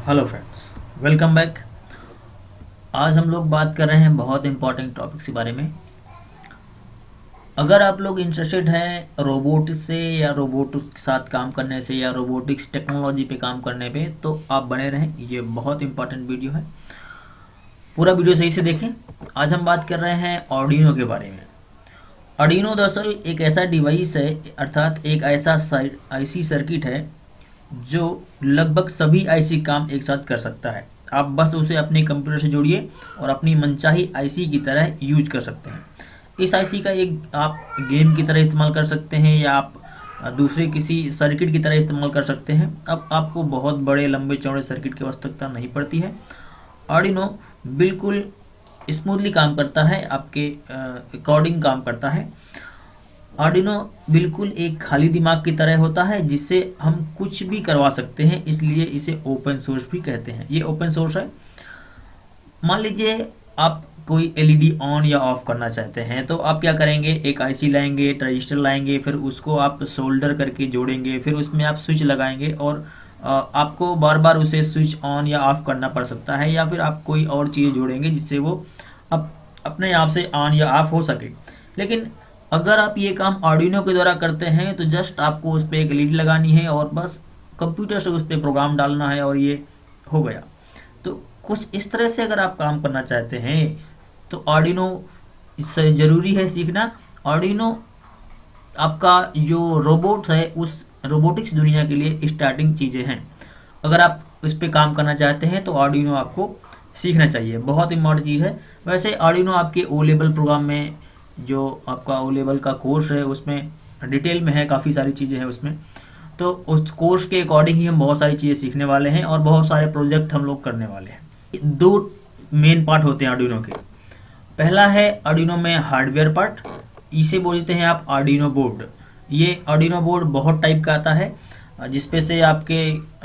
Hello friends, welcome back. आज हम लोग बात कर रहे हैं बहुत इंपॉर्टेंट टॉपिक के बारे में। अगर आप लोग इंटरेस्टेड हैं रोबोटिक्स से या रोबोटिक्स के साथ काम करने से या रोबोटिक्स टेक्नोलॉजी पे काम करने पे, तो आप बने रहें। ये बहुत इंपॉर्टेंट वीडियो है, पूरा वीडियो सही से देखें। आज हम बात कर रहे हैं आर्डिनो के बारे में। आर्डिनो दरअसल एक ऐसा डिवाइस है, अर्थात एक ऐसा आईसी सर्किट है जो लगभग सभी आईसी काम एक साथ कर सकता है। आप बस उसे अपने कंप्यूटर से जोड़िए और अपनी मनचाही आईसी की तरह यूज कर सकते हैं। इस आईसी का एक आप गेम की तरह इस्तेमाल कर सकते हैं या आप दूसरे किसी सर्किट की तरह इस्तेमाल कर सकते हैं। अब आपको बहुत बड़े लंबे चौड़े सर्किट की आवश्यकता नहीं पड़ती है। आर्डिनो बिल्कुल स्मूथली काम करता है, आपके अकॉर्डिंग काम करता है। आर्डिनो बिल्कुल एक खाली दिमाग की तरह होता है जिससे हम कुछ भी करवा सकते हैं, इसलिए इसे ओपन सोर्स भी कहते हैं। ये ओपन सोर्स है। मान लीजिए आप कोई एलईडी ऑन या ऑफ करना चाहते हैं, तो आप क्या करेंगे, एक आईसी लाएंगे, ट्रांजिस्टर लाएंगे, फिर उसको आप सोल्डर करके जोड़ेंगे, फिर उसमें आप स्विच लगाएंगे और आपको बार बार उसे स्विच ऑन या ऑफ करना पड़ सकता है, या फिर आप कोई और चीज़ जोड़ेंगे जिससे वो अपने आप से ऑन या ऑफ हो सके। लेकिन अगर आप ये काम आर्डिनो के द्वारा करते हैं तो जस्ट आपको उस पर एक लीड लगानी है और बस कंप्यूटर से उस पर प्रोग्राम डालना है और ये हो गया। तो कुछ इस तरह से अगर आप काम करना चाहते हैं तो आर्डिनो इससे ज़रूरी है सीखना। आर्डिनो आपका जो रोबोट है उस रोबोटिक्स दुनिया के लिए स्टार्टिंग चीज़ें हैं। अगर आप इस पर काम करना चाहते हैं तो आर्डिनो आपको सीखना चाहिए, बहुत इम्पोर्टेंट चीज़ है। वैसे आर्डिनो आपके ओ लेवल प्रोग्राम में, जो आपका ओ लेवल का कोर्स है उसमें डिटेल में है, काफ़ी सारी चीज़ें हैं उसमें। तो उस कोर्स के अकॉर्डिंग ही हम बहुत सारी चीज़ें सीखने वाले हैं और बहुत सारे प्रोजेक्ट हम लोग करने वाले हैं। दो मेन पार्ट होते हैं आर्डिनो के। पहला है आर्डिनो में हार्डवेयर पार्ट, इसे बोलते हैं आप आर्डिनो बोर्ड। ये आर्डिनो बोर्ड बहुत टाइप का आता है, जिसपे से आपके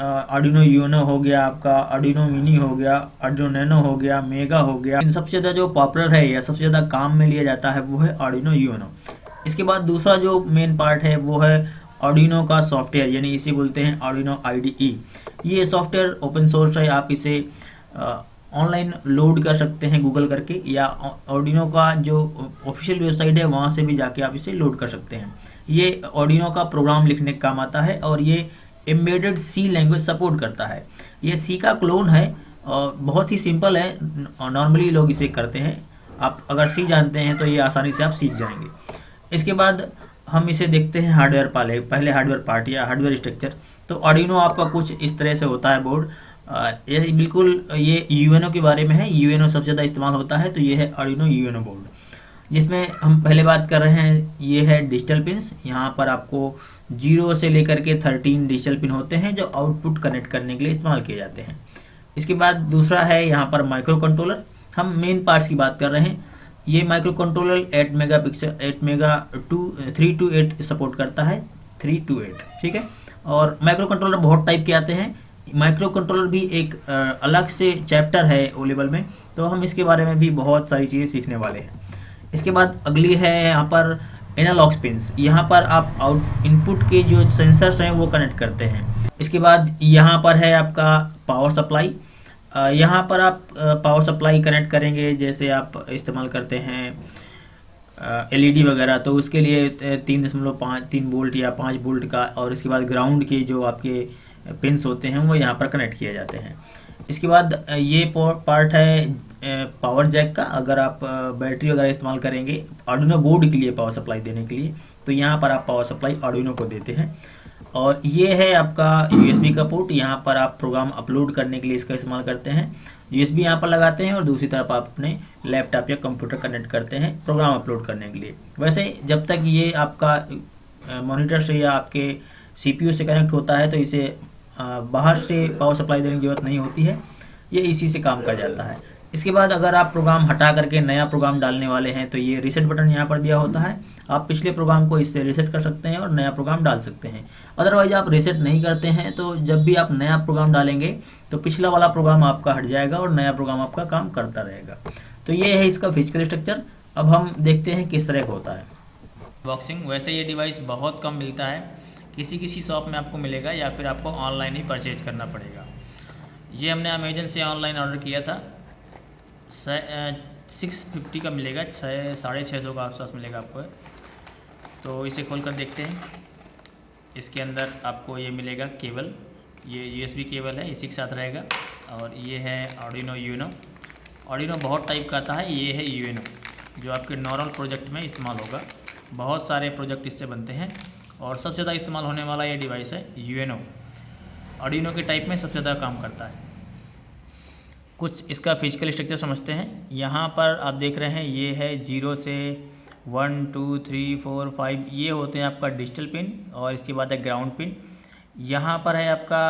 आर्डिनो यूनो हो गया, आपका आर्डिनो मिनी हो गया, आर्डिनो नैनो हो गया, मेगा हो गया। इन सबसे ज़्यादा जो पॉपुलर है या सबसे ज़्यादा काम में लिया जाता है वो है आर्डिनो यूनो। इसके बाद दूसरा जो मेन पार्ट है वो है आर्डिनो का सॉफ्टवेयर, यानी इसे बोलते हैं आर्डिनो आईडीई। ये सॉफ्टवेयर ओपन सोर्स है, आप इसे ऑनलाइन लोड कर सकते हैं गूगल करके, या आर्डिनो का जो ऑफिशियल वेबसाइट है वहाँ से भी जाके आप इसे लोड कर सकते हैं। ये आर्डिनो का प्रोग्राम लिखने का काम आता है और ये एम्बेडेड सी लैंग्वेज सपोर्ट करता है। ये सी का क्लोन है और बहुत ही सिंपल है, नॉर्मली लोग इसे करते हैं। आप अगर सी जानते हैं तो ये आसानी से आप सीख जाएंगे। इसके बाद हम इसे देखते हैं हार्डवेयर पहले हार्डवेयर पार्ट या हार्डवेयर स्ट्रक्चर। तो आर्डिनो आपका कुछ इस तरह से होता है बोर्ड। ये बिल्कुल ये यूएनओ के बारे में है, यूएनओ सबसे ज़्यादा इस्तेमाल होता है, तो ये है आर्डिनो यूएनओ बोर्ड। जिसमें हम पहले बात कर रहे हैं, ये है डिजिटल पिन्स। यहाँ पर आपको 0 से लेकर के 13 डिजिटल पिन होते हैं जो आउटपुट कनेक्ट करने के लिए इस्तेमाल किए जाते हैं। इसके बाद दूसरा है यहाँ पर माइक्रो कंट्रोलर। हम मेन पार्ट्स की बात कर रहे हैं। ये micro controller 8 megapixel 3 to 8 support करता है, 3 to 8, ठीक है। और माइक्रो कंट्रोलर बहुत टाइप के आते हैं। माइक्रो कंट्रोलर भी एक अलग से चैप्टर है ओ लेवल में, तो हम इसके बारे में भी बहुत सारी चीज़ें सीखने वाले हैं। इसके बाद अगली है यहाँ पर एनालॉग पिन्स। यहाँ पर आप इनपुट के जो सेंसर्स हैं वो कनेक्ट करते हैं। इसके बाद यहाँ पर है आपका पावर सप्लाई। यहाँ पर आप पावर सप्लाई कनेक्ट करेंगे, जैसे आप इस्तेमाल करते हैं एलईडी वगैरह, तो उसके लिए 3 वोल्ट या 5 वोल्ट का, और इसके बाद ग्राउंड के जो आपके पिन्स होते हैं वो यहाँ पर कनेक्ट किए जाते हैं। इसके बाद ये पार्ट है पावर जैक का। अगर आप बैटरी वगैरह इस्तेमाल करेंगे आर्डिनो बोर्ड के लिए पावर सप्लाई देने के लिए, तो यहाँ पर आप पावर सप्लाई आर्डिनो को देते हैं। और ये है आपका यूएसबी का पोर्ट। यहाँ पर आप प्रोग्राम अपलोड करने के लिए इसका इस्तेमाल करते हैं। यूएसबी यहाँ पर लगाते हैं और दूसरी तरफ आप अपने लैपटॉप या कंप्यूटर कनेक्ट करते हैं प्रोग्राम अपलोड करने के लिए। वैसे जब तक ये आपका मॉनिटर से या आपके सीपीयू से कनेक्ट होता है तो इसे बाहर से पावर सप्लाई देने की ज़रूरत नहीं होती है, ये इसी से काम कर जाता है। इसके बाद अगर आप प्रोग्राम हटा करके नया प्रोग्राम डालने वाले हैं तो ये रीसेट बटन यहाँ पर दिया होता है। आप पिछले प्रोग्राम को इससे रीसेट कर सकते हैं और नया प्रोग्राम डाल सकते हैं। अदरवाइज आप रीसेट नहीं करते हैं तो जब भी आप नया प्रोग्राम डालेंगे तो पिछला वाला प्रोग्राम आपका हट जाएगा और नया प्रोग्राम आपका काम करता रहेगा। तो ये है इसका फिजिकल स्ट्रक्चर। अब हम देखते हैं किस तरह का होता है बॉक्सिंग। वैसे ये डिवाइस बहुत कम मिलता है, किसी किसी शॉप में आपको मिलेगा या फिर आपको ऑनलाइन ही परचेज करना पड़ेगा। ये हमने अमेजन से ऑनलाइन ऑर्डर किया था। 650 का मिलेगा, 600-650 का आसपास मिलेगा आपको। तो इसे खोल कर देखते हैं। इसके अंदर आपको ये मिलेगा केबल, ये USB केबल है, इसी के साथ रहेगा। और ये है आर्डिनो यूनो। आर्डिनो बहुत टाइप का आता है, ये है यूएनओ जो आपके नॉर्मल प्रोजेक्ट में इस्तेमाल होगा। बहुत सारे प्रोजेक्ट इससे बनते हैं और सबसे ज़्यादा इस्तेमाल होने वाला ये डिवाइस है यूएनओ। आर्डिनो के टाइप में सबसे ज़्यादा काम करता है। कुछ इसका फिजिकल स्ट्रक्चर समझते हैं। यहाँ पर आप देख रहे हैं ये है 0 से 1 2 3 4 5, ये होते हैं आपका डिजिटल पिन, और इसके बाद है ग्राउंड पिन। यहाँ पर है आपका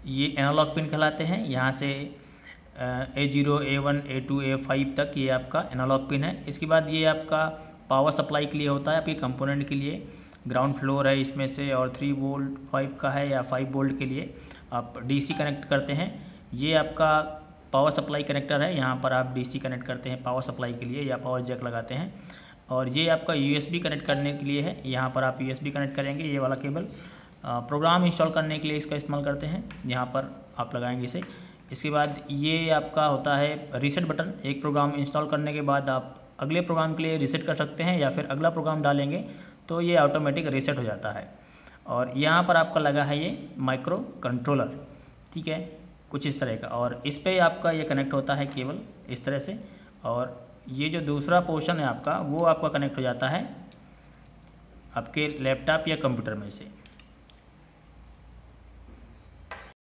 ये एनालॉग पिन कहलाते हैं। यहाँ से A0 A1 A2 A5 तक ये आपका एनालॉग पिन है। इसके बाद ये आपका पावर सप्लाई के लिए होता है, आपके कंपोनेंट के लिए। ग्राउंड फ्लोर है इसमें से, और 3 वोल्ट 5 का है या 5 वोल्ट के लिए आप DC कनेक्ट करते हैं। ये आपका पावर सप्लाई कनेक्टर है, यहाँ पर आप DC कनेक्ट करते हैं पावर सप्लाई के लिए या पावर जैक लगाते हैं। और ये आपका USB कनेक्ट करने के लिए है, यहाँ पर आप USB कनेक्ट करेंगे ये वाला केबल। प्रोग्राम इंस्टॉल करने के लिए इसका इस्तेमाल करते हैं, यहाँ पर आप लगाएंगे इसे। इसके बाद ये आपका होता है रीसेट बटन। एक प्रोग्राम इंस्टॉल करने के बाद आप अगले प्रोग्राम के लिए रीसेट कर सकते हैं, या फिर अगला प्रोग्राम डालेंगे तो ये ऑटोमेटिक रीसेट हो जाता है। और यहाँ पर आपका लगा है ये माइक्रो कंट्रोलर, ठीक है, कुछ इस तरह का। और इस पर आपका ये कनेक्ट होता है केबल इस तरह से। और ये जो दूसरा पोर्शन है आपका, वो आपका कनेक्ट हो जाता है आपके लैपटॉप या कंप्यूटर में से।